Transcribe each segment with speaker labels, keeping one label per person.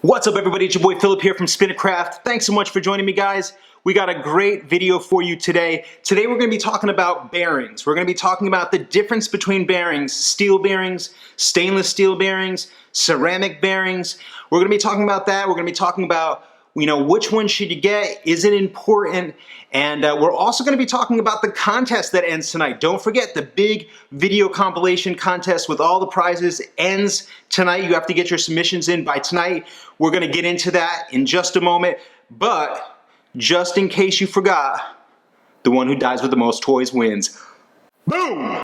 Speaker 1: What's up everybody, it's your boy Philip here from Spinnercraft. Thanks so much for joining me guys. We got a great video for you today. Today we're going to be talking about bearings. We're going to be talking about the difference between bearings, steel bearings, stainless steel bearings, ceramic bearings. We're going to be talking about that. We're going to be talking about which one should you get, is it important, and we're also going to be talking about the contest that ends tonight. Don't forget, the big video compilation contest with all the prizes ends tonight. You have to get your submissions in by tonight. We're going to get into that in just a moment, but just in case you forgot, the one who dies with the most toys wins. Boom!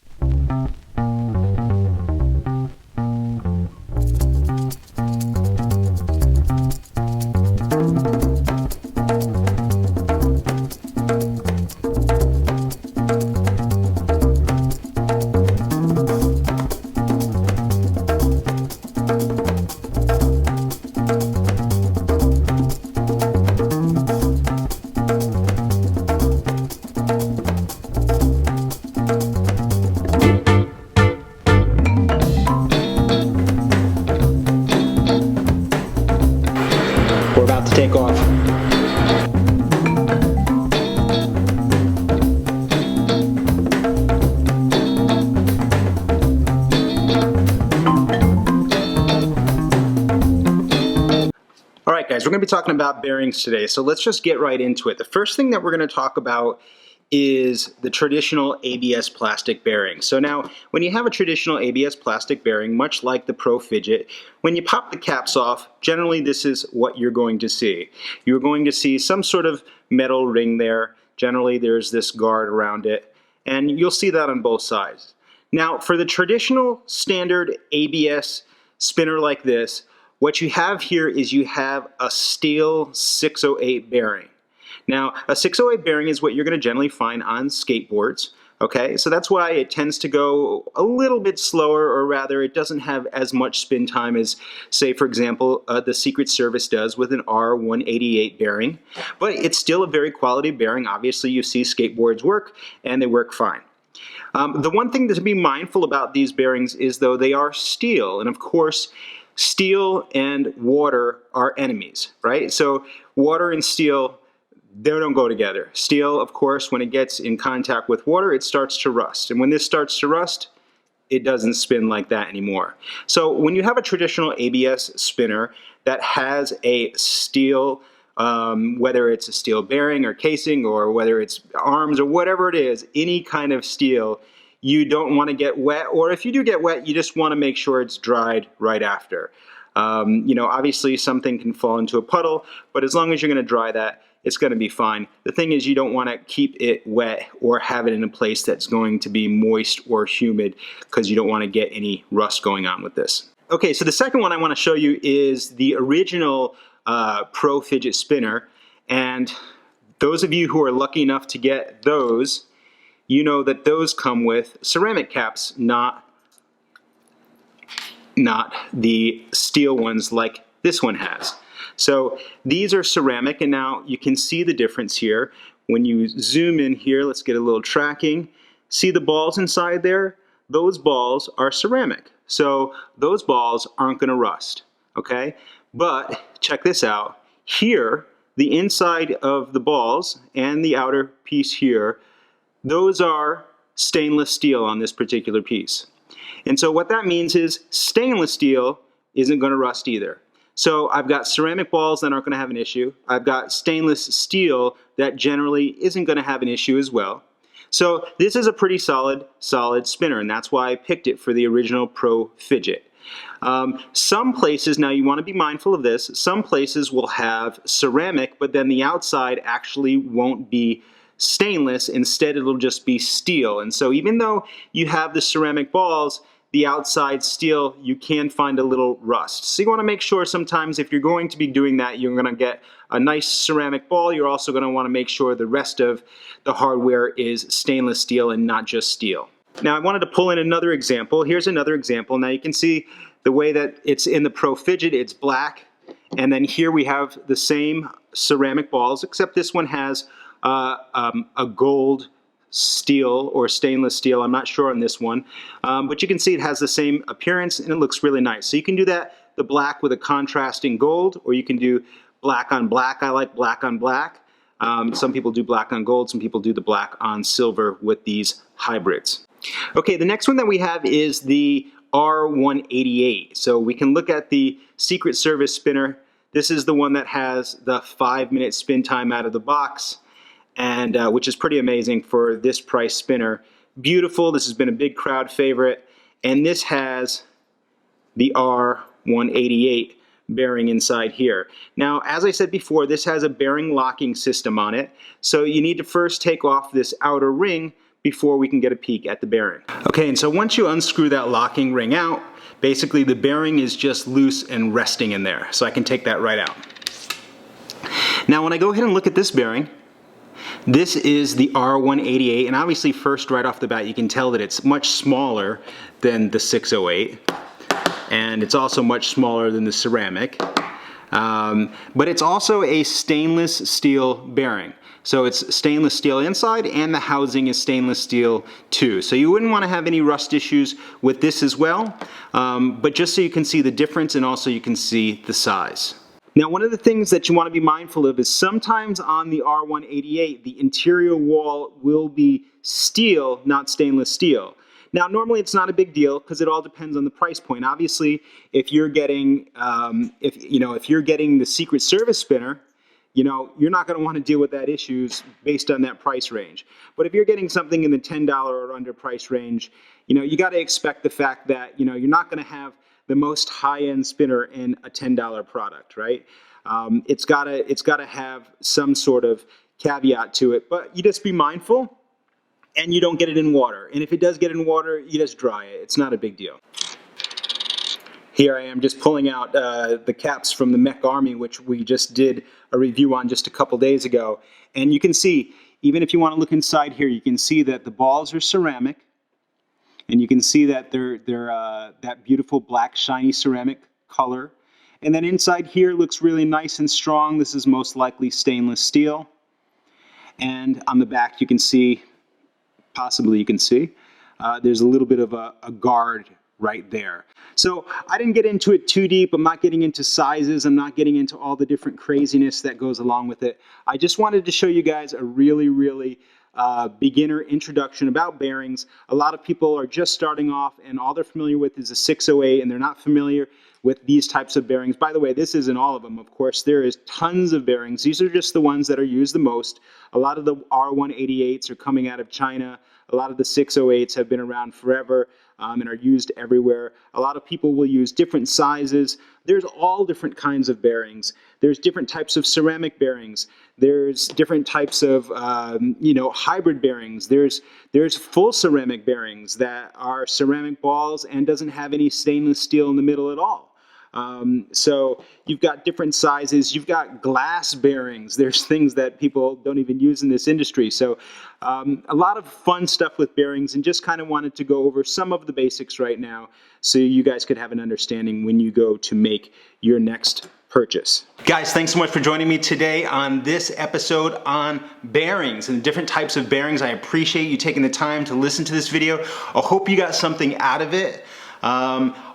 Speaker 1: We're about to take off. Alright guys, we're going to be talking about bearings today, so let's just get right into it. The first thing that we're going to talk about is the traditional ABS plastic bearing. So now, when you have a traditional ABS plastic bearing, much like the Pro Fidget, when you pop the caps off, generally this is what you're going to see. You're going to see some sort of metal ring there. Generally there's this guard around it, and you'll see that on both sides. Now, for the traditional standard ABS spinner like this, what you have here is you have a steel 608 bearing. Now, a 608 bearing is what you're going to generally find on skateboards, okay? So that's why it tends to go a little bit slower, or rather it doesn't have as much spin time as, say, for example, the Secret Service does with an R188 bearing. But it's still a very quality bearing. Obviously, you see skateboards work, and they work fine. The one thing to be mindful about these bearings is, though, they are steel, and of course, steel and water are enemies, right? So water and steel, they don't go together. Steel, of course, when it gets in contact with water, it starts to rust. And when this starts to rust, it doesn't spin like that anymore. So when you have a traditional ABS spinner that has a steel, whether it's a steel bearing or casing, or whether it's arms or whatever it is, any kind of steel, you don't want to get wet, or if you do get wet, you just want to make sure it's dried right after. Obviously something can fall into a puddle, but as long as you're going to dry that, it's going to be fine. The thing is, you don't want to keep it wet or have it in a place that's going to be moist or humid, because you don't want to get any rust going on with this. Okay, so the second one I want to show you is the original Pro Fidget spinner, and those of you who are lucky enough to get those, you know that those come with ceramic caps, not the steel ones like this one has. So these are ceramic, and now you can see the difference here. When you zoom in here, let's get a little tracking. See the balls inside there? Those balls are ceramic. So those balls aren't going to rust, okay? But check this out. Here, the inside of the balls and the outer piece here, those are stainless steel on this particular piece. And so what that means is stainless steel isn't going to rust either. So I've got ceramic balls that aren't going to have an issue. I've got stainless steel that generally isn't going to have an issue as well. So this is a pretty solid spinner, and that's why I picked it for the original Pro Fidget. Some places, now you want to be mindful of this, some places will have ceramic, but then the outside actually won't be stainless. Instead, it'll just be steel. And so even though you have the ceramic balls, the outside steel, you can find a little rust. So you want to make sure sometimes if you're going to be doing that, you're going to get a nice ceramic ball. You're also going to want to make sure the rest of the hardware is stainless steel and not just steel. Now I wanted to pull in another example. Here's another example. Now you can see the way that it's in the Pro Fidget, it's black. And then here we have the same ceramic balls, except this one has a gold steel or stainless steel. I'm not sure on this one, but you can see it has the same appearance and it looks really nice. So you can do that the black with a contrasting gold, or you can do black on black. I like black on black. Some people do black on gold, some people do the black on silver with these hybrids. Okay, the next one that we have is the R188. So we can look at the Secret Service spinner. This is the one that has the 5-minute spin time out of the box, and which is pretty amazing for this price spinner. Beautiful. This has been a big crowd favorite, and this has the R188 bearing inside here. Now, as I said before, this has a bearing locking system on it, so you need to first take off this outer ring before we can get a peek at the bearing. Okay, and so once you unscrew that locking ring out, basically the bearing is just loose and resting in there, so I can take that right out. Now when I go ahead and look at this bearing, this is the R188, and obviously first right off the bat you can tell that it's much smaller than the 608, and it's also much smaller than the ceramic, but it's also a stainless steel bearing. So it's stainless steel inside, and the housing is stainless steel too. So you wouldn't want to have any rust issues with this as well, but just so you can see the difference and also you can see the size. Now, one of the things that you want to be mindful of is sometimes on the R188, the interior wall will be steel, not stainless steel. Now, normally it's not a big deal because it all depends on the price point. Obviously, if you're getting, if you're getting the Secret Service spinner, you're not going to want to deal with that issues based on that price range. But if you're getting something in the $10 or under price range, you got to expect the fact that, you're not going to have the most high-end spinner in a $10 product, right? It's got to have some sort of caveat to it, but you just be mindful and you don't get it in water. And if it does get in water, you just dry it. It's not a big deal. Here I am just pulling out the caps from the Mech Army, which we just did a review on just a couple days ago. And you can see, even if you want to look inside here, you can see that the balls are ceramic. And you can see that they're that beautiful black shiny ceramic color. And then inside here looks really nice and strong. This is most likely stainless steel. And on the back you can see, possibly you can see, there's a little bit of a guard right there. So I didn't get into it too deep. I'm not getting into sizes. I'm not getting into all the different craziness that goes along with it. I just wanted to show you guys a really beginner introduction about bearings. A lot of people are just starting off and all they're familiar with is a 608 and they're not familiar with these types of bearings. By the way, this isn't all of them, of course. There is tons of bearings. These are just the ones that are used the most. A lot of the R188s are coming out of China. A lot of the 608s have been around forever and are used everywhere. A lot of people will use different sizes. There's all different kinds of bearings. There's different types of ceramic bearings. There's different types of hybrid bearings. There's full ceramic bearings that are ceramic balls and doesn't have any stainless steel in the middle at all. So you've got different sizes. You've got glass bearings. There's things that people don't even use in this industry. So a lot of fun stuff with bearings, and just kind of wanted to go over some of the basics right now so you guys could have an understanding when you go to make your next purchase. Guys, thanks so much for joining me today on this episode on bearings and the different types of bearings. I appreciate you taking the time to listen to this video. I hope you got something out of it.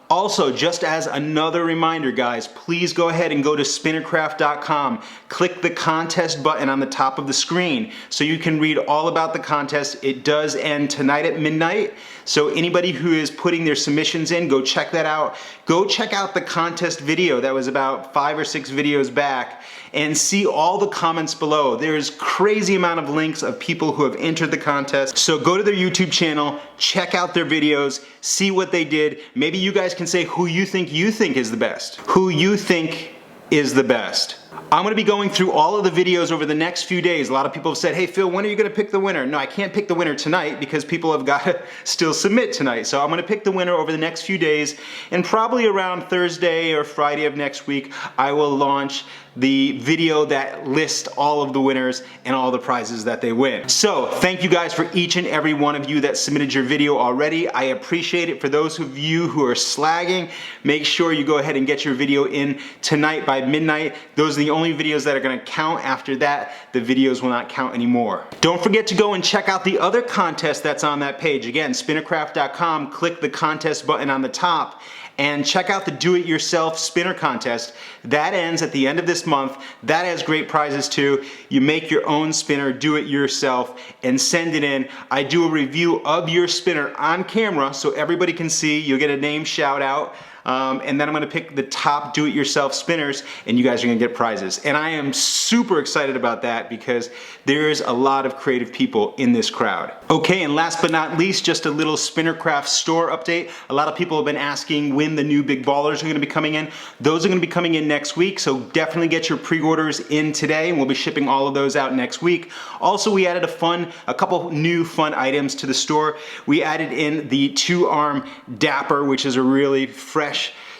Speaker 1: Also, just as another reminder, guys, please go ahead and go to spinnercraft.com. Click the contest button on the top of the screen so you can read all about the contest. It does end tonight at midnight. So anybody who is putting their submissions in, go check that out. Go check out the contest video that was about 5 or 6 videos back and see all the comments below. There's crazy amount of links of people who have entered the contest. So go to their YouTube channel, check out their videos, see what they did. Maybe you guys can say who you think is the best. Who you think is the best. I'm going to be going through all of the videos over the next few days. A lot of people have said, hey Phil, when are you going to pick the winner? No, I can't pick the winner tonight because people have got to still submit tonight. So I'm going to pick the winner over the next few days, and probably around Thursday or Friday of next week, I will launch the video that lists all of the winners and all the prizes that they win. So thank you guys for each and every one of you that submitted your video already. I appreciate it. For those of you who are slagging, make sure you go ahead and get your video in tonight by midnight. Those are the only videos that are going to count. After that, the videos will not count anymore. Don't forget to go and check out the other contest that's on that page. Again, spinnercraft.com, click the contest button on the top, and check out the do-it-yourself spinner contest. That ends at the end of this month. That has great prizes too. You make your own spinner, do it yourself, and send it in. I do a review of your spinner on camera so everybody can see. You'll get a name shout out. And then I'm gonna pick the top do-it-yourself spinners, and you guys are gonna get prizes. And I am super excited about that because there's a lot of creative people in this crowd. Okay, and last but not least, just a little Spinnercraft store update. A lot of people have been asking when the new big ballers are gonna be coming in. Those are gonna be coming in next week, so definitely get your pre-orders in today, and we'll be shipping all of those out next week. Also, we added a couple new fun items to the store. We added in the 2-arm Dapper, which is a really fresh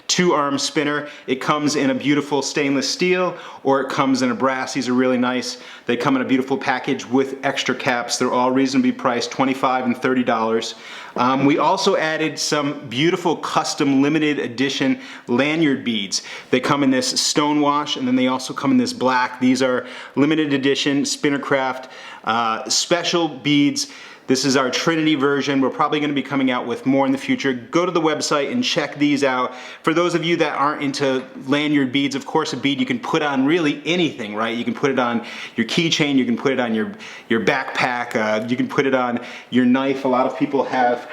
Speaker 1: 2-arm spinner. It comes in a beautiful stainless steel, or it comes in a brass. These are really nice. They come in a beautiful package with extra caps. They're all reasonably priced, $25 and $30. We also added some beautiful custom limited edition lanyard beads. They come in this stone wash, and then they also come in this black. These are limited edition Spinnercraft special beads. This is our Trinity version. We're probably gonna be coming out with more in the future. Go to the website and check these out. For those of you that aren't into lanyard beads, of course a bead you can put on really anything, right? You can put it on your keychain, you can put it on your backpack, you can put it on your knife. A lot of people have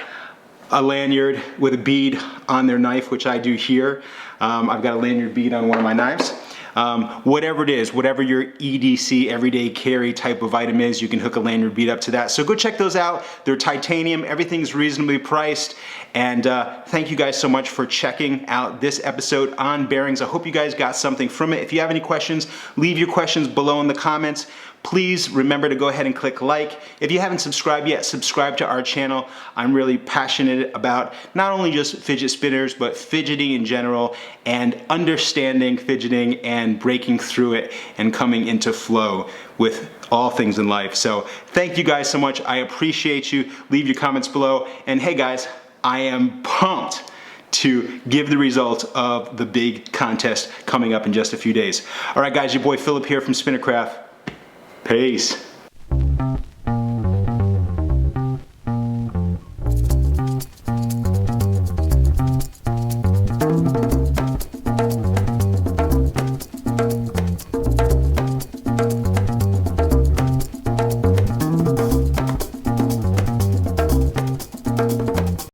Speaker 1: a lanyard with a bead on their knife, which I do here. I've got a lanyard bead on one of my knives. Whatever it is, whatever your EDC, everyday carry type of item is, you can hook a lanyard bead up to that. So go check those out. They're titanium, everything's reasonably priced. And thank you guys so much for checking out this episode on bearings. I hope you guys got something from it. If you have any questions, leave your questions below in the comments. Please remember to go ahead and click like. If you haven't subscribed yet, subscribe to our channel. I'm really passionate about not only just fidget spinners, but fidgeting in general, and understanding fidgeting and breaking through it and coming into flow with all things in life. So thank you guys so much. I appreciate you. Leave your comments below. And hey guys, I am pumped to give the results of the big contest coming up in just a few days. All right guys, your boy Philip here from Spinnercraft. Peace.